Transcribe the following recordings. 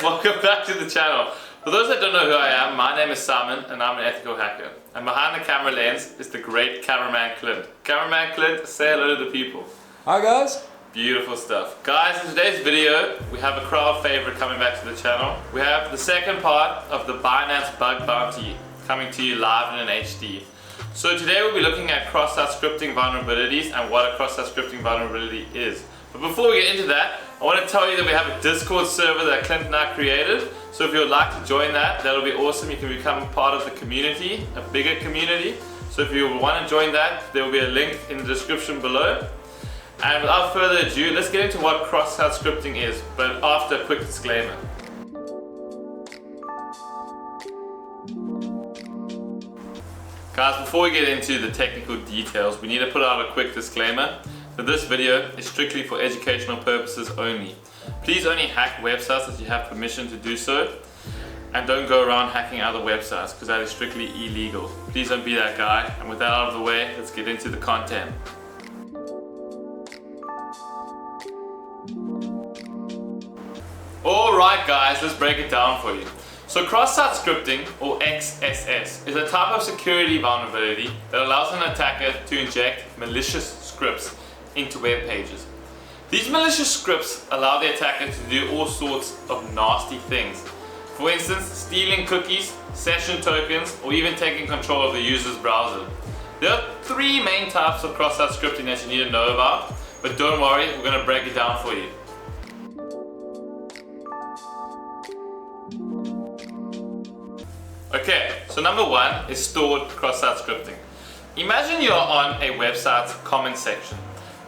guys, welcome back to the channel. For those that don't know who I am, my name is Simon and I'm an ethical hacker. And behind the camera lens is the great cameraman Clint. Cameraman Clint, say hello to the people. Hi guys. Beautiful stuff. Guys, in today's video, we have a crowd favorite coming back to the channel. We have the second part of the Binance bug bounty coming to you live in an HD. So today we'll be looking at cross-site scripting vulnerabilities and what a cross-site scripting vulnerability is. But before we get into that, I want to tell you that we have a Discord server that Clint and I created. So if you would like to join that, that'll be awesome. You can become part of the community, a bigger community. So if you want to join that, there will be a link in the description below. And without further ado, let's get into what cross-site scripting is, but after a quick disclaimer. Guys, before we get into the technical details, we need to put out a quick disclaimer that this video is strictly for educational purposes only. Please only hack websites that you have permission to do so, and don't go around hacking other websites because that is strictly illegal. Please don't be that guy, and with that out of the way, let's get into the content. Alright guys, let's break it down for you. So cross-site scripting, or XSS, is a type of security vulnerability that allows an attacker to inject malicious scripts into web pages. These malicious scripts allow the attacker to do all sorts of nasty things. For instance, stealing cookies, session tokens, or even taking control of the user's browser. There are three main types of cross-site scripting that you need to know about, but don't worry, we're going to break it down for you. Okay, so number one is stored cross-site scripting. Imagine you're on a website's comment section,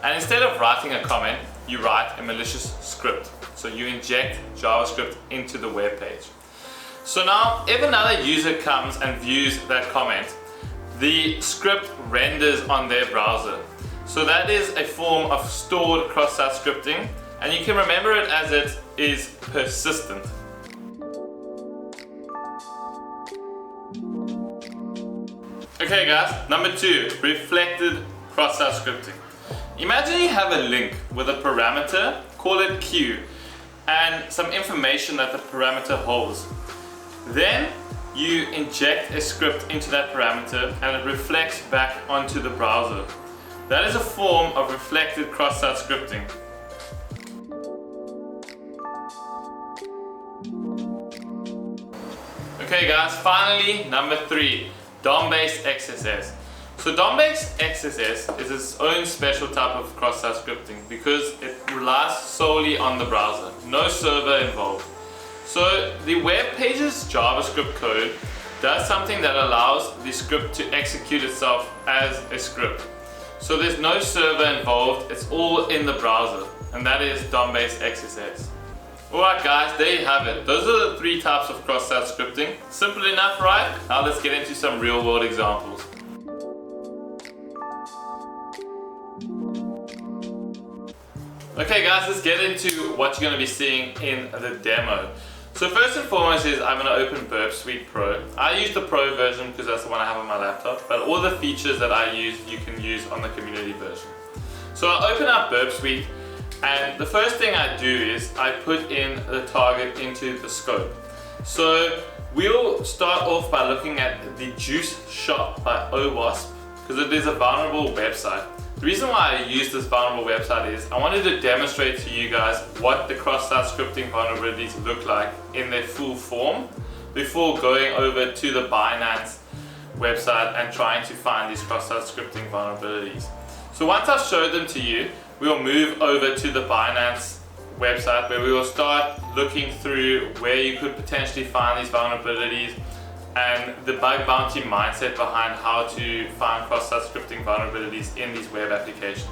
and instead of writing a comment, you write a malicious script. So you inject JavaScript into the web page. So now, if another user comes and views that comment, the script renders on their browser. So that is a form of stored cross-site scripting, and you can remember it as it is persistent. Okay guys, number two, reflected cross-site scripting. Imagine you have a link with a parameter, call it Q, and some information that the parameter holds. Then you inject a script into that parameter and it reflects back onto the browser. That is a form of reflected cross-site scripting. Okay guys, finally number three. Dbase XSS. So Dbase XSS is its own special type of cross-site scripting because it relies solely on the browser, no server involved. So the web page's JavaScript code does something that allows the script to execute itself as a script. So there's no server involved, it's all in the browser, and that is Dbase XSS. Alright guys, there you have it. Those are the three types of cross-site scripting. Simple enough, right? Now let's get into some real-world examples. Okay guys, let's get into what you're going to be seeing in the demo. So first and foremost is I'm going to open Burp Suite Pro. I use the Pro version because that's the one I have on my laptop, but all the features that I use, you can use on the community version. So I open up Burp Suite, and the first thing I do is I put in the target into the scope. So we'll start off by looking at the Juice Shop by OWASP because it is a vulnerable website. The reason why I use this vulnerable website is I wanted to demonstrate to you guys what the cross-site scripting vulnerabilities look like in their full form before going over to the Binance website and trying to find these cross-site scripting vulnerabilities. So once I've showed them to you, we'll move over to the Binance website where we will start looking through where you could potentially find these vulnerabilities and the bug bounty mindset behind how to find cross-site scripting vulnerabilities in these web applications.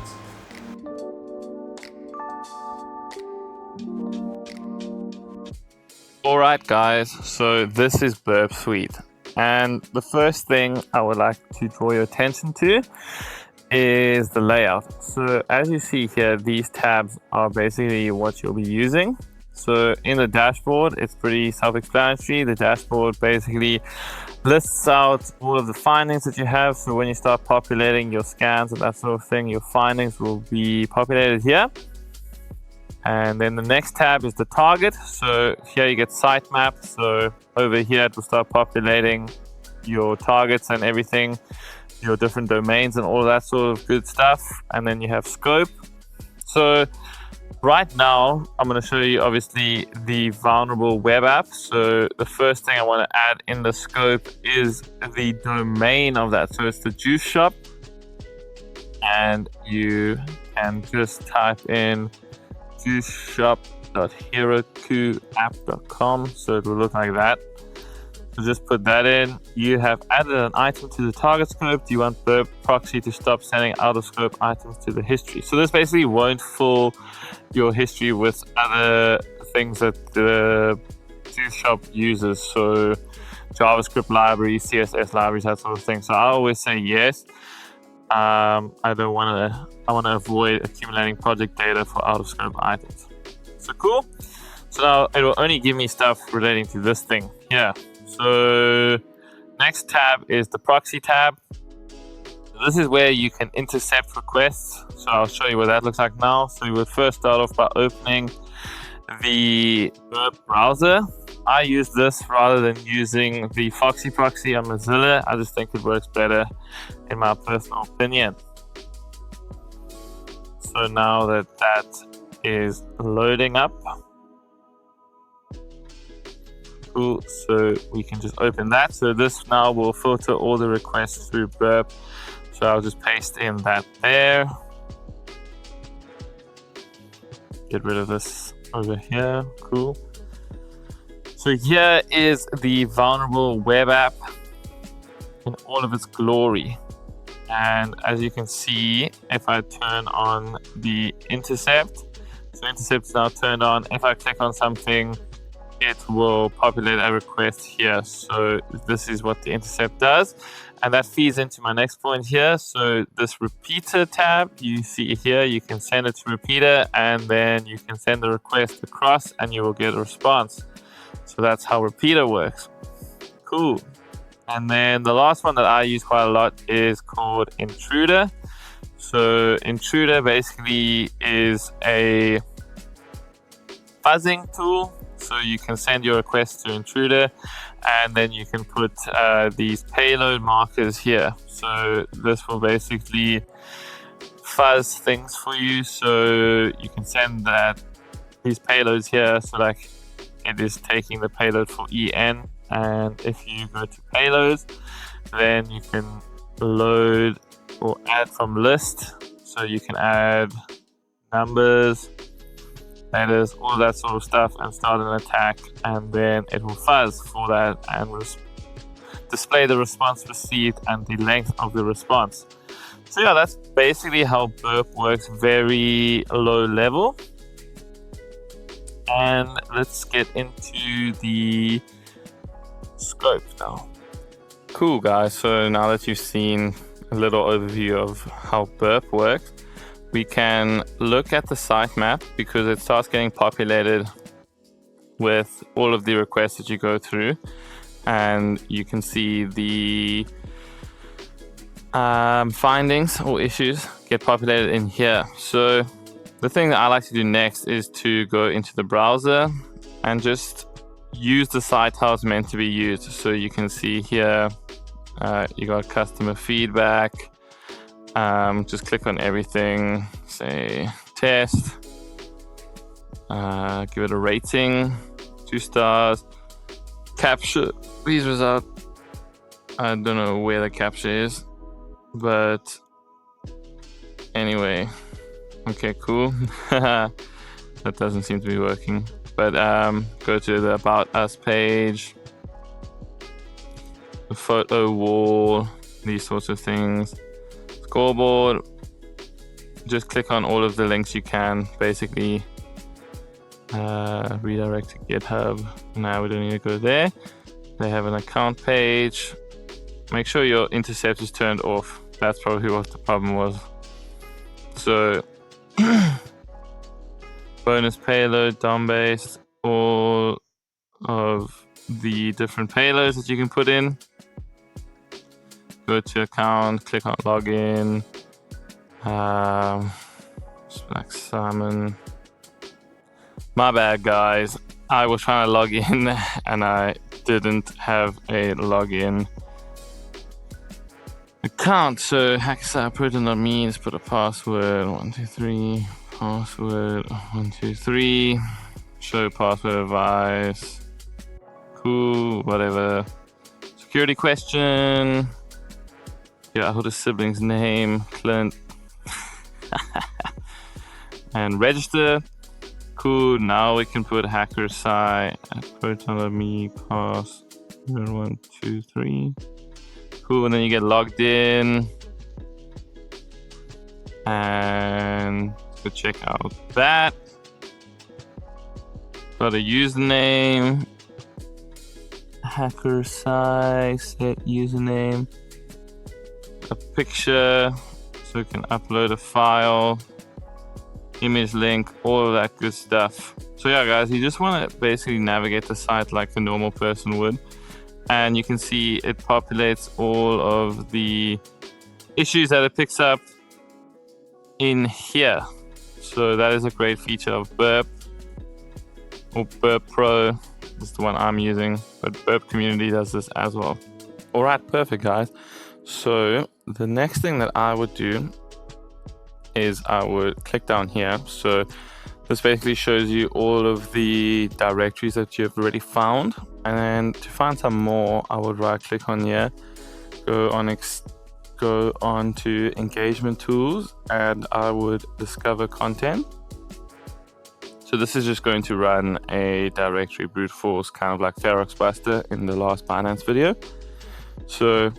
Alright guys, so this is Burp Suite, and the first thing I would like to draw your attention to is the layout. So as you see here, these tabs are basically what you'll be using. So in the dashboard, it's pretty self-explanatory. The dashboard basically lists out all of the findings that you have. So when you start populating your scans and that sort of thing, your findings will be populated here. And then the next tab is the target. So here you get sitemap. So over here it will start populating your targets and everything, your different domains and all that sort of good stuff. And then you have scope. So right now I'm going to show you obviously the vulnerable web app. So the first thing I want to add in the scope is the domain of that. So it's the Juice Shop, and you can just type in juiceshop.herokuapp.com. So it will look like that. So just put that in. You have added an item to the target scope. Do you want Burp Proxy to stop sending out of scope items to the history? So this basically won't fill your history with other things that the Juice Shop uses. So JavaScript libraries, CSS libraries, that sort of thing. So I always say yes. I want to avoid accumulating project data for out of scope items. So cool. So now it will only give me stuff relating to this thing here. So next tab is the proxy tab. This is where you can intercept requests. So I'll show you what that looks like now. So you would first start off by opening the Burp browser. I use this rather than using the Foxy proxy on Mozilla. I just think it works better in my personal opinion. So now that is loading up. Cool, so we can just open that. So this now will filter all the requests through Burp. So I'll just paste in that there. Get rid of this over here. Cool. So here is the vulnerable web app in all of its glory. And as you can see, if I turn on the intercept, so intercept is now turned on. If I click on something, it will populate a request here. So this is what the intercept does. And that feeds into my next point here. So this repeater tab, you see here, you can send it to repeater, and then you can send the request across and you will get a response. So that's how repeater works. Cool. And then the last one that I use quite a lot is called intruder. So intruder basically is a fuzzing tool. So you can send your request to intruder, and then you can put these payload markers here. So this will basically fuzz things for you. So you can send these payloads here. So like it is taking the payload for EN. And if you go to payloads, then you can load or add from list. So you can add numbers, letters, all that sort of stuff, and start an attack, and then it will fuzz for that and display the response received and the length of the response. So yeah, that's basically how Burp works, very low level. And let's get into the scope now. Cool guys, so now that you've seen a little overview of how Burp works, we can look at the sitemap because it starts getting populated with all of the requests that you go through, and you can see the findings or issues get populated in here. So the thing that I like to do next is to go into the browser and just use the site how it's meant to be used. So you can see here you got customer feedback. Just click on everything, say test, give it a rating, 2 stars, capture these results. I don't know where the capture is, but anyway, okay, cool. That doesn't seem to be working, but go to the About Us page, the photo wall, these sorts of things. Scoreboard, just click on all of the links you can, basically redirect to GitHub. Now we don't need to go there. They have an account page. Make sure your intercept is turned off. That's probably what the problem was. So bonus payload, Dbase, all of the different payloads that you can put in. Go to account, click on login, Black Salmon, My bad, guys. I was trying to log in and I didn't have a login account. So hackasite proton.me, let's put a password 123, password 123, show password advice. Cool, whatever. Security question. Yeah, I hold a sibling's name, Clint. And register. Cool, now we can put hackasite at proton.me, pass 123. Cool, and then you get logged in. And let's check out that. Got a username. Hackasite, set username. A picture, so we can upload a file. Image link, all of that good stuff. So yeah, guys, you just want to basically navigate the site like a normal person would, and you can see it populates all of the issues that it picks up in here. So that is a great feature of Burp, or Burp Pro. This is the one I'm using, but Burp Community does this as well. All right, perfect, guys. So the next thing that I would do is I would click down here. So this basically shows you all of the directories that you've already found, and then to find some more, I would right click on here, go on to engagement tools, and I would discover content. So this is just going to run a directory brute force, kind of like Ferox Buster in the last Binance video. So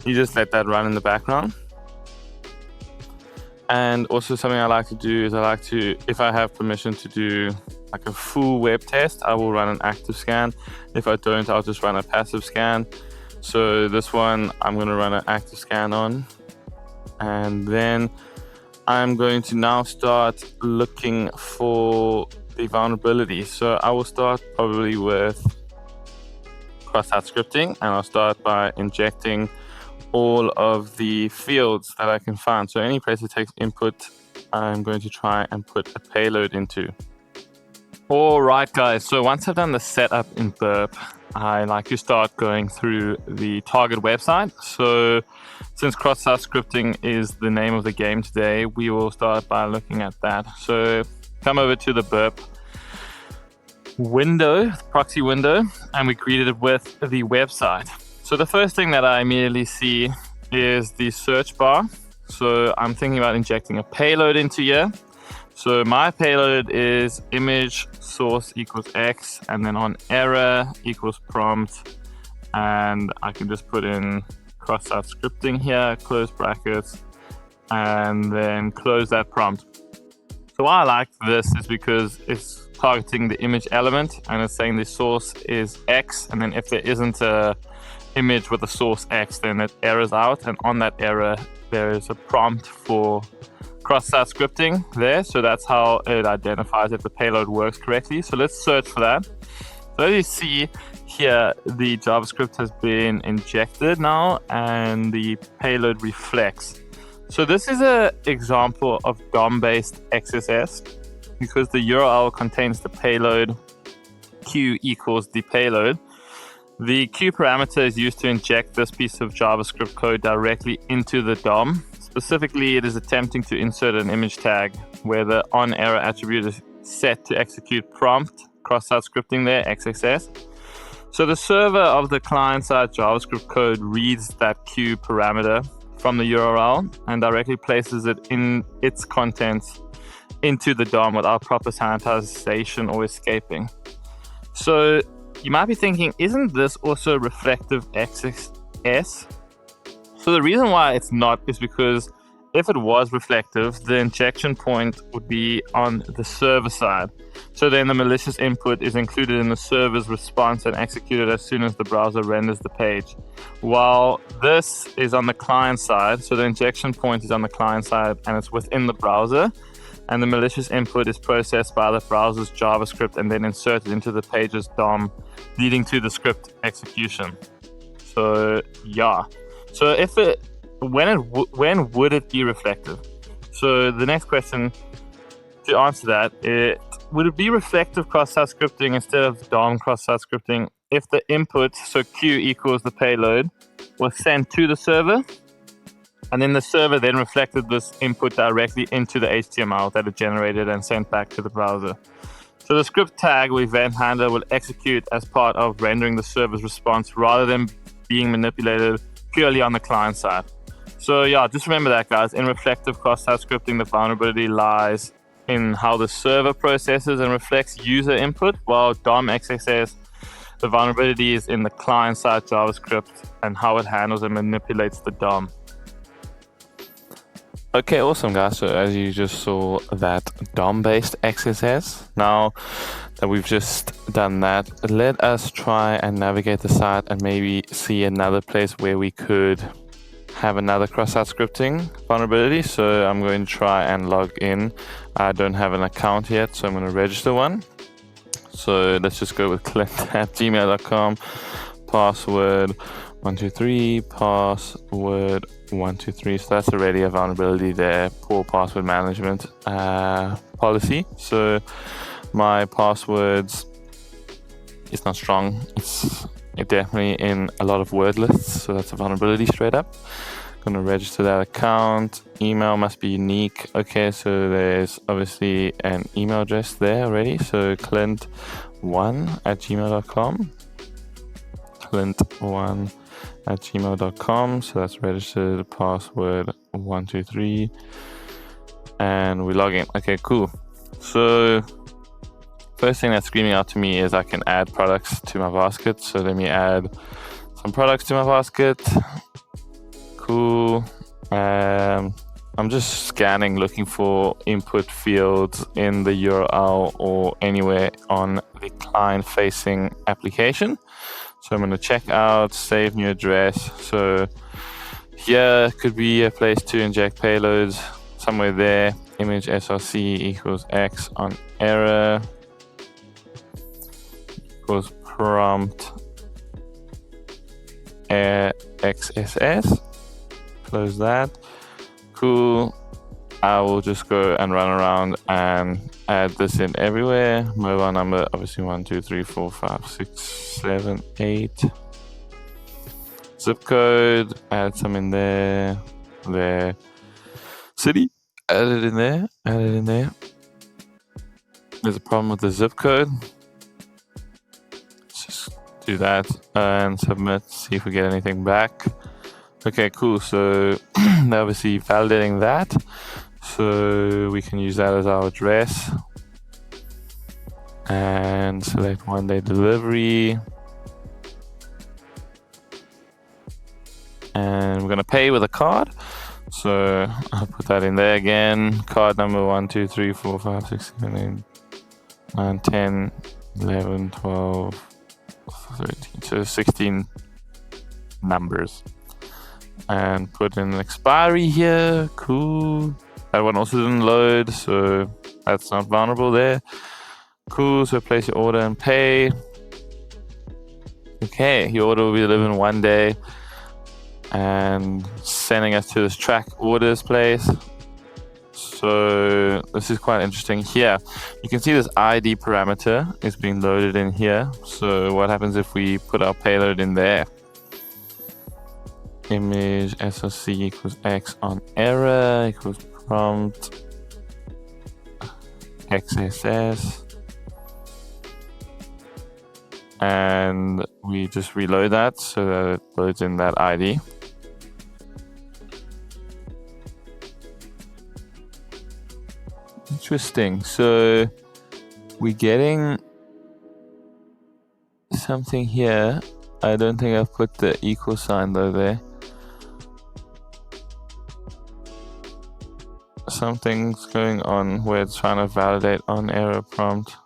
you just let that run in the background. And also something I like to do is I like to, if I have permission to do like a full web test, I will run an active scan. If I don't, I'll just run a passive scan. So this one, I'm going to run an active scan on. And then I'm going to now start looking for the vulnerability. So I will start probably with cross-site scripting, and I'll start by injecting all of the fields that I can find. So any place that takes input, I'm going to try and put a payload into. All right, guys. So once I've done the setup in Burp, I like to start going through the target website. So since cross-site scripting is the name of the game today, we will start by looking at that. So come over to the Burp window, proxy window, and we greeted it with the website. So the first thing that I immediately see is the search bar. So I'm thinking about injecting a payload into here. So my payload is image source equals X, and then on error equals prompt. And I can just put in cross-site scripting here, close brackets, and then close that prompt. So why I like this is because it's targeting the image element, and it's saying the source is X, and then if there isn't a image with the source X, then it errors out, and on that error there is a prompt for cross-site scripting there. So that's how it identifies if the payload works correctly. So let's search for that. So as you see here, the JavaScript has been injected now, and the payload reflects. So this is an example of Dbase XSS, because the URL contains the payload, Q equals the payload. The Q parameter is used to inject this piece of JavaScript code directly into the DOM. Specifically, it is attempting to insert an image tag where the onError attribute is set to execute prompt, cross-site scripting there, XSS. So the server of the client-side JavaScript code reads that Q parameter from the URL and directly places it in its contents into the DOM without proper sanitization or escaping. So you might be thinking, isn't this also reflective XSS? So the reason why it's not is because if it was reflective, the injection point would be on the server side. So then the malicious input is included in the server's response and executed as soon as the browser renders the page. While this is on the client side, so the injection point is on the client side and it's within the browser, and the malicious input is processed by the browser's JavaScript and then inserted into the page's DOM, leading to the script execution. So yeah. So when would it be reflective? So the next question to answer that, it would it be reflective cross-site scripting instead of DOM cross-site scripting if the input, so Q equals the payload, was sent to the server, and then the server then reflected this input directly into the HTML that it generated and sent back to the browser. So the script tag or event handler will execute as part of rendering the server's response rather than being manipulated purely on the client side. So yeah, just remember that, guys. In reflective cross-site scripting, the vulnerability lies in how the server processes and reflects user input, while DOM XSS, the vulnerability is in the client-side JavaScript and how it handles and manipulates the DOM. Okay, awesome, guys. So as you just saw that DOM-based XSS, now that we've just done that, let us try and navigate the site and maybe see another place where we could have another cross-site scripting vulnerability. So I'm going to try and log in. I don't have an account yet, so I'm going to register one. So let's just go with clint@gmail.com, password 123, password 123. So that's already a vulnerability there, poor password management policy. So my passwords is not strong. It's definitely in a lot of word lists, so that's a vulnerability straight up. Going to register that account. Email must be unique. Okay, so there's obviously an email address there already. So clint1@gmail.com. clint1@gmail.com. So that's registered, password 123, and we log in. Okay, cool. So first thing that's screaming out to me is I can add products to my basket. So let me add some products to my basket. Cool. I'm just scanning, looking for input fields in the URL or anywhere on the client-facing application. So I'm going to check out, save new address. So here could be a place to inject payloads, somewhere there. Image src equals x on error equals prompt XSS. Close that. Cool. I will just go and run around and add this in everywhere. Mobile number, obviously 1, 2, 3, 4, 5, 6, 7, 8. Zip code, add some in there. There. City, add it in there. Add it in there. There's a problem with the zip code. Let's just do that and submit. See if we get anything back. Okay, cool. So they're obviously validating that. So we can use that as our address. And select 1-day delivery. And we're going to pay with a card. So I'll put that in there again. Card number 1, 2, 3, 4, 5, 6, 7, 8, 9, 10, 11, 12, 13. So 16 numbers. And put in an expiry here. Cool. That one also didn't load, so that's not vulnerable there. Cool. So place your order and pay. Okay, your order will be delivered in 1 day, and sending us to this track orders place. So this is quite interesting here. You can see this ID parameter is being loaded in here. So what happens if we put our payload in there? Image src equals x on error equals prompt XSS, and we just reload that so that it loads in that ID. Interesting. So we're getting something here. I don't think I've put the equal sign though there. Something's going on where it's trying to validate on error prompt.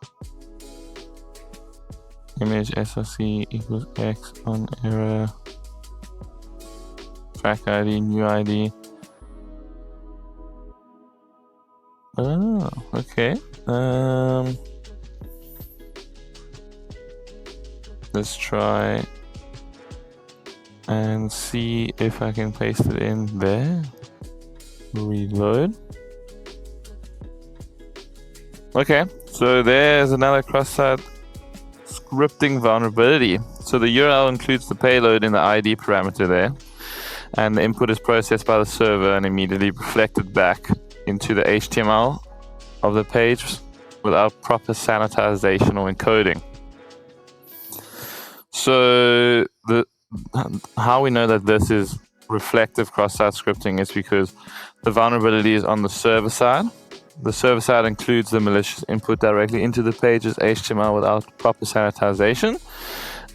Image src equals x on error. Track ID, new ID. Oh, okay. Let's try and see if I can paste it in there. Reload. Okay, So there's another cross-site scripting vulnerability. So the URL includes the payload in the ID parameter there, and the input is processed by the server and immediately reflected back into the HTML of the page without proper sanitization or encoding. So how we know that this is reflective cross-site scripting is because the vulnerability is on the server side. The server side includes the malicious input directly into the page's HTML without proper sanitization,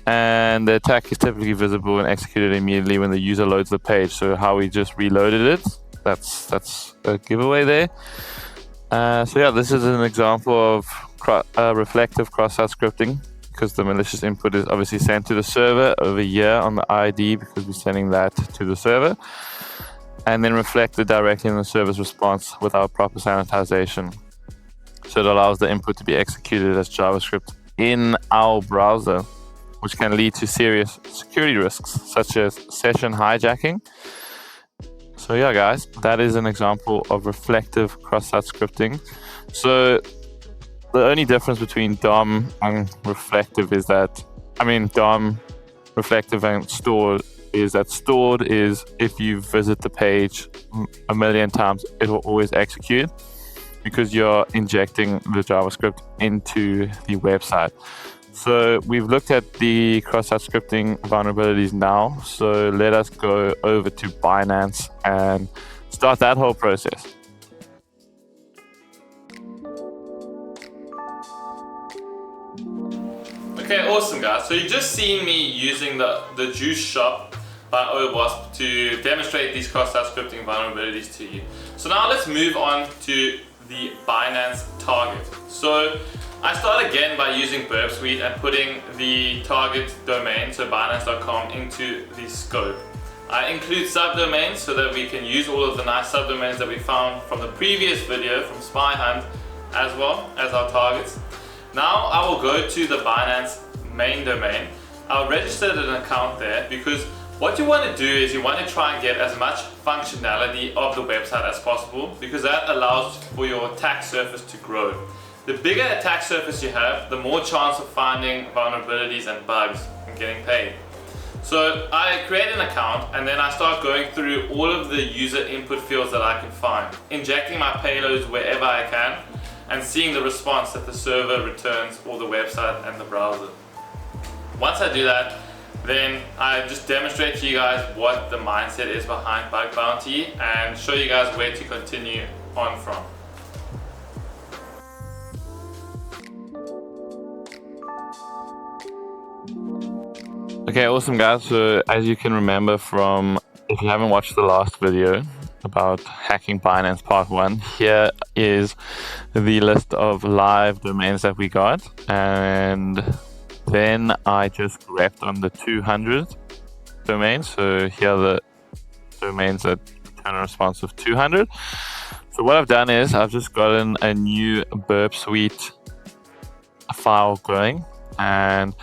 and the attack is typically visible and executed immediately when the user loads the page. So how we just reloaded it, that's a giveaway there. So yeah, this is an example of reflective cross-site scripting, because the malicious input is obviously sent to the server over here on the ID, because we're sending that to the server, and then reflected directly in the server's response without proper sanitization. So it allows the input to be executed as JavaScript in our browser, which can lead to serious security risks, such as session hijacking. So yeah, guys, that is an example of reflective cross-site scripting. So the only difference between DOM and reflective is that, DOM, reflective, and stored is that stored is if you visit the page a million times, it will always execute because you're injecting the JavaScript into the website. So we've looked at the cross-site scripting vulnerabilities now. So let us go over to Binance and start that whole process. Okay, awesome guys. So you just seen me using the Juice Shop by OWASP to demonstrate these cross-site scripting vulnerabilities to you. So now let's move on to the Binance target. So I start again by using Burp Suite and putting the target domain, so Binance.com, into the scope. I include subdomains so that we can use all of the nice subdomains that we found from the previous video from Spy Hunt as well as our targets. Now I will go to the Binance main domain. I'll register an account there, because what you want to do is you want to try and get as much functionality of the website as possible, because that allows for your attack surface to grow. The bigger attack surface you have, the more chance of finding vulnerabilities and bugs and getting paid. So I create an account and then I start going through all of the user input fields that I can find, injecting my payloads wherever I can, and seeing the response that the server returns, or the website and the browser. Once I do that, then I just demonstrate to you guys what the mindset is behind Bug Bounty and show you guys where to continue on from. Okay, awesome guys. So as you can remember from, if you haven't watched the last video about hacking Binance part 1, here is the list of live domains that we got, and then I just grabbed on the 200 domains. So here are the domains that return a response of 200. So what I've done is I've just gotten a new Burp Suite file going, and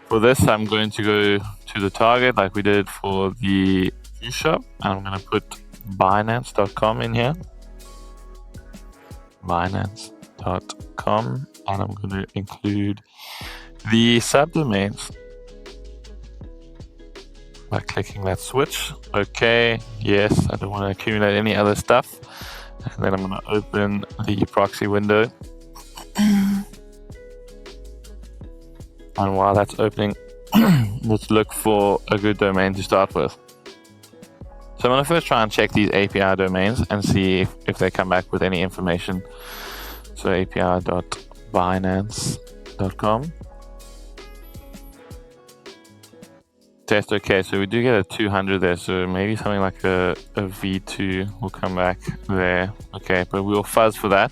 for this I'm going to go to the target like we did for the Juice Shop, and I'm going to put Binance.com in here, Binance.com, and I'm going to include the subdomains by clicking that switch. Okay, yes, I don't want to accumulate any other stuff, and then I'm going to open the proxy window, and while that's opening, let's look for a good domain to start with. So I'm going to first try and check these API domains and see if they come back with any information. So api.binance.com. Test. Okay, so we do get a 200 there, so maybe something like a V2 will come back there. Okay, but we'll fuzz for that.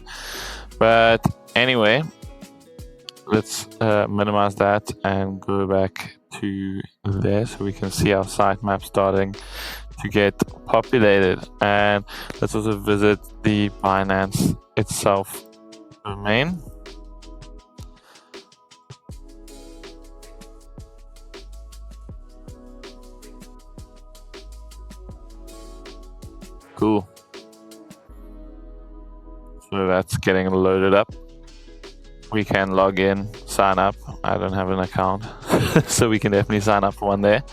But anyway, let's minimize that and go back to there so we can see our sitemap starting to get populated. And let's also visit the Binance itself domain. Cool. So that's getting loaded up. we can log in, sign up. I don't have an account, so we can definitely sign up for one there.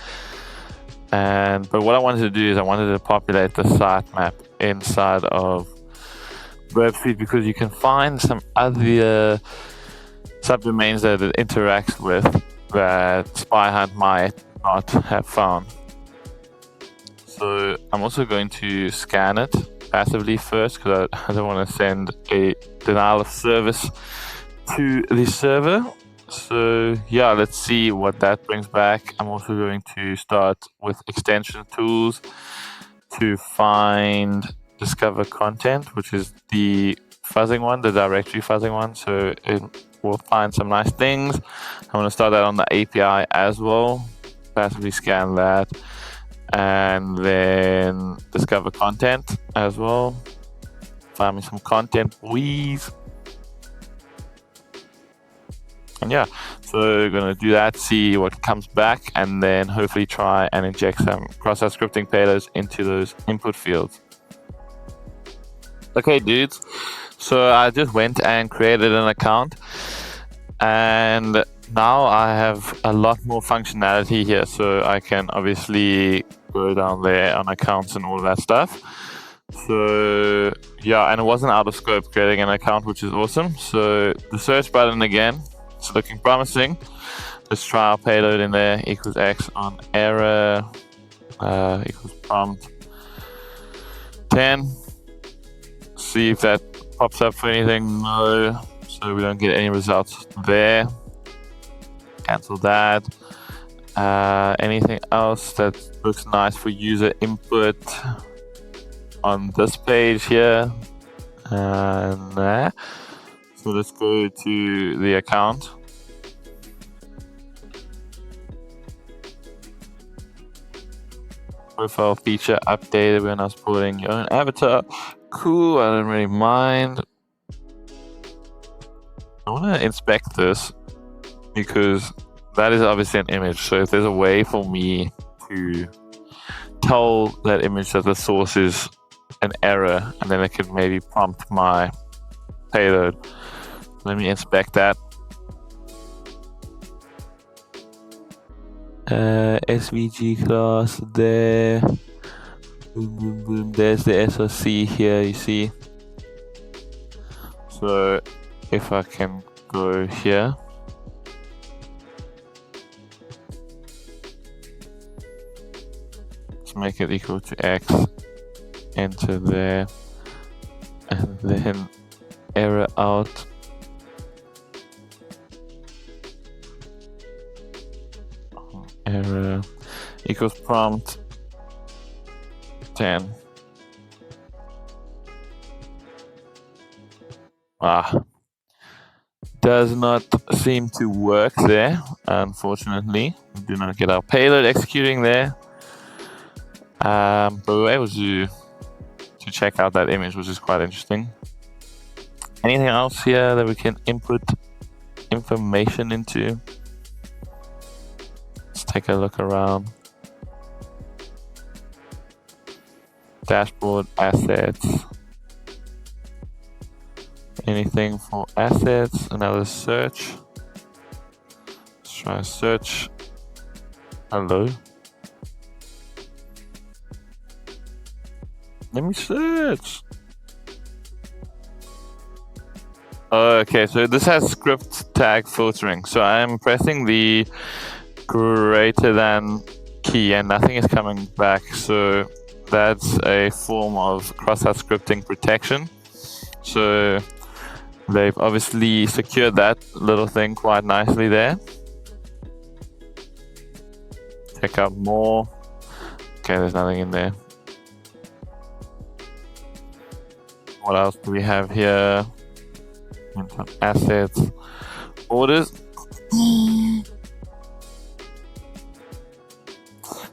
But what I wanted to do is I wanted to populate the sitemap inside of Burp Suite, because you can find some other subdomains that it interacts with that Spyhunt might not have found. So I'm also going to scan it passively first, because I don't want to send a denial of service to the server. So yeah, let's see what that brings back. I'm also going to start with extension tools to find discover content, which is the fuzzing one, the directory fuzzing one. So it will find some nice things. I'm going to start that on the API as well. Passively scan that, and then discover content as well. Find me some content, please. And yeah, so we're gonna do that, see what comes back, and then hopefully try and inject some cross-site scripting payloads into those input fields. Okay, dudes, so I just went and created an account, and now I have a lot more functionality here. So I can obviously go down there on accounts and all of that stuff. So yeah, and it wasn't out of scope creating an account, which is awesome. So the search button again, it's looking promising. Let's try our payload in there, equals X on error, equals prompt 10. See if that pops up for anything. No, so we don't get any results there. Cancel that. Anything else that looks nice for user input on this page here? Nah. So let's go to the account. Profile feature updated when I was putting your own avatar. Cool, I don't really mind. I want to inspect this because that is obviously an image. So if there's a way for me to tell that image that the source is an error, and then it could maybe prompt my payload. Let me inspect that. SVG class there. Boom, boom, boom. There's the SRC here, you see. So if I can go here. Let's make it equal to X. Enter there. And then error out. Error equals prompt 10. Does not seem to work there, unfortunately. We do not get our payload executing there. But we were able to check out that image, which is quite interesting. Anything else here that we can input information into? Let's take a look around. Dashboard, assets. Anything for assets? Another search. Let's try a search. Hello. Let me search. Okay, so this has script tag filtering. So I'm pressing the greater than key and nothing is coming back. So that's a form of cross-site scripting protection. So they've obviously secured that little thing quite nicely there. Check out more. Okay, there's nothing in there. What else do we have here? Assets, orders.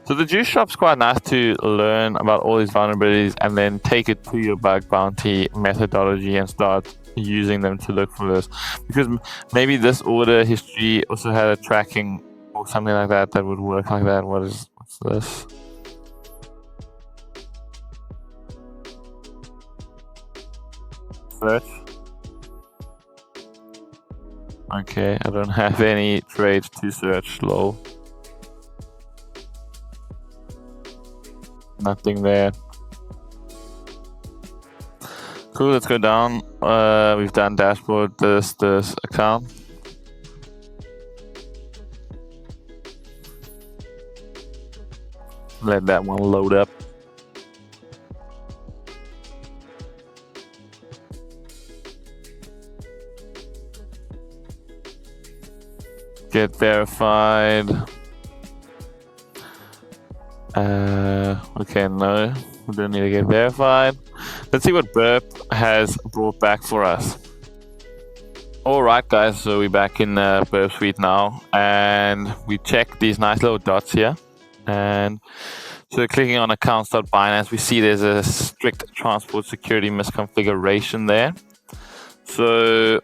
So the Juice Shop's quite nice to learn about all these vulnerabilities and then take it to your bug bounty methodology and start using them to look for this. Because maybe this order history also had a tracking or something like that that would work like that. What's this? Search. Okay, I don't have any trades to search. Lol. Nothing there. Cool, let's go down. We've done dashboard, this account. Let that one load up. Get verified. Okay, no, we don't need to get verified. Let's see what Burp has brought back for us. Alright guys, so we're back in Burp Suite now, and we check these nice little dots here. And so clicking on accounts.binance, we see there's a strict transport security misconfiguration there. So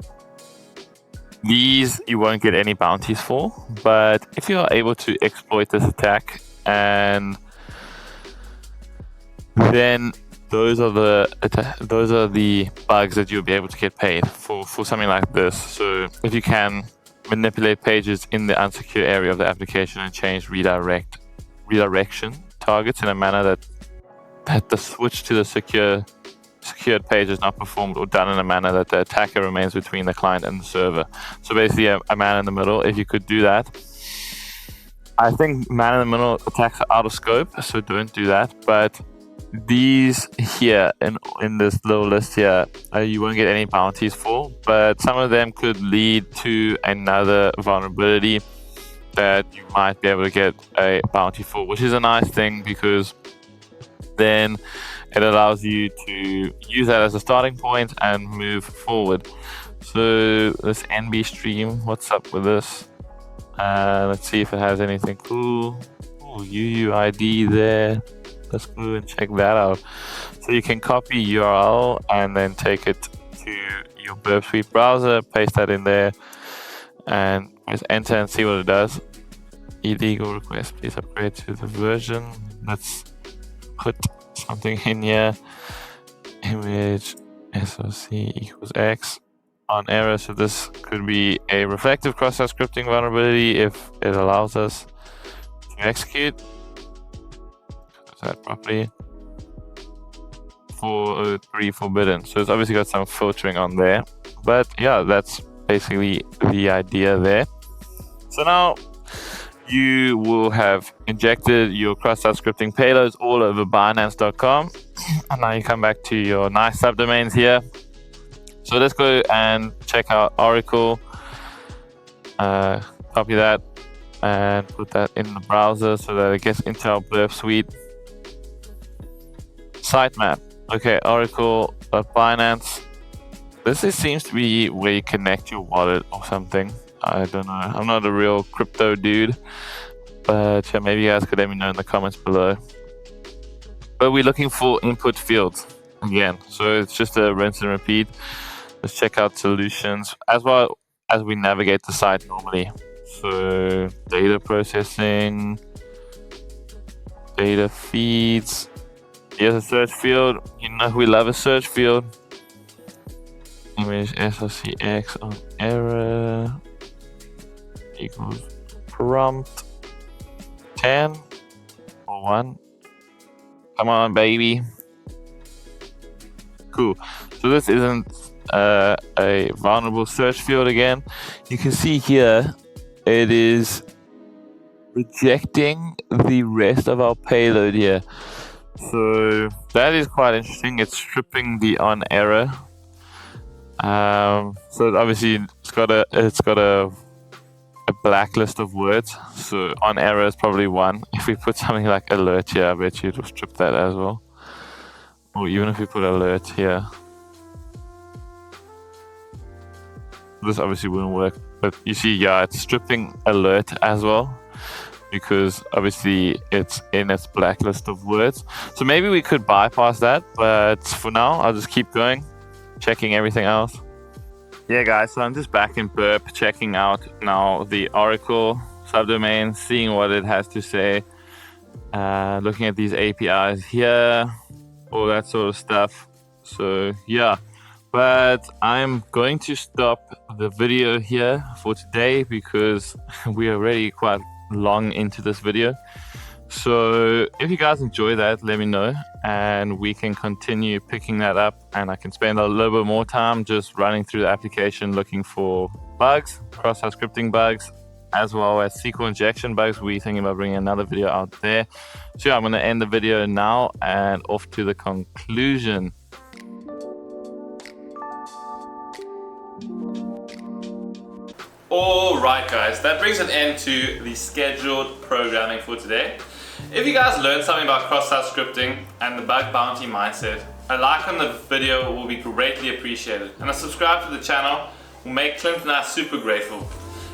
these you won't get any bounties for, but if you are able to exploit this attack, and then those are the bugs that you'll be able to get paid for something like this. So if you can manipulate pages in the unsecure area of the application and change redirection targets in a manner that the switch to the secured page is not performed or done in a manner that the attacker remains between the client and the server. So basically a man in the middle. If you could do that, I think man in the middle attacks are out of scope, so don't do that. But these here in this little list here, you won't get any bounties for, but some of them could lead to another vulnerability that you might be able to get a bounty for, which is a nice thing because then it allows you to use that as a starting point and move forward. So this NB stream, what's up with this? Let's see if it has anything cool. Oh, UUID there. Let's go and check that out. So you can copy URL and then take it to your Burp Suite browser, paste that in there, and press enter and see what it does. Illegal request, please upgrade to the version. Let's put something in here. Image SOC equals X on error. So this could be a reflective cross-site scripting vulnerability if it allows us to execute that properly. 403 forbidden. So it's obviously got some filtering on there, but yeah, that's basically the idea there. So now you will have injected your cross-site scripting payloads all over Binance.com, and now you come back to your nice subdomains here. So let's go and check out Oracle. Copy that and put that in the browser so that it gets into our Burp Suite. Sitemap. Okay, Oracle.Binance. This seems to be where you connect your wallet or something. I don't know. I'm not a real crypto dude, but yeah, maybe you guys could let me know in the comments below. But we're looking for input fields again, so it's just a rinse and repeat. Let's check out solutions as well as we navigate the site normally. So data processing, data feeds. Here's a search field. You know we love a search field. Image SOCX on error equals prompt 10 or 1. Come on, baby. Cool. So this isn't a vulnerable search field again. You can see here it is rejecting the rest of our payload here. So that is quite interesting. It's stripping the on error. So obviously it's got a blacklist of words. So on error is probably one. If we put something like alert here, I bet you it'll strip that as well. Or even if we put alert here, this obviously wouldn't work. But you see, yeah, it's stripping alert as well, because obviously it's in its blacklist of words. So maybe we could bypass that, but for now I'll just keep going, checking everything else. Yeah guys, so I'm just back in Burp, checking out now the Oracle subdomain, seeing what it has to say, looking at these APIs here, all that sort of stuff. So yeah, But I'm going to stop the video here for today because we are already quite long into this video. So if you guys enjoy that, let me know and we can continue picking that up, and I can spend a little bit more time just running through the application looking for bugs, cross-site scripting bugs, as well as SQL injection bugs. We're thinking about bringing another video out there. So yeah, I'm going to end the video now and off to the conclusion. Alright guys, that brings an end to the scheduled programming for today. If you guys learned something about cross-site scripting and the bug bounty mindset, a like on the video will be greatly appreciated, and a subscribe to the channel will make Clint and I super grateful.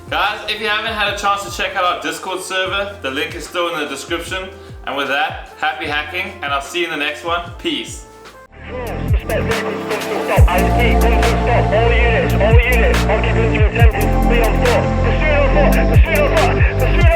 Guys, if you haven't had a chance to check out our Discord server, the link is still in the description. And with that, happy hacking, and I'll see you in the next one. Peace. All units, occupants are attempting to be on foot. Pursuit on foot, pursuit on foot, pursuit on foot.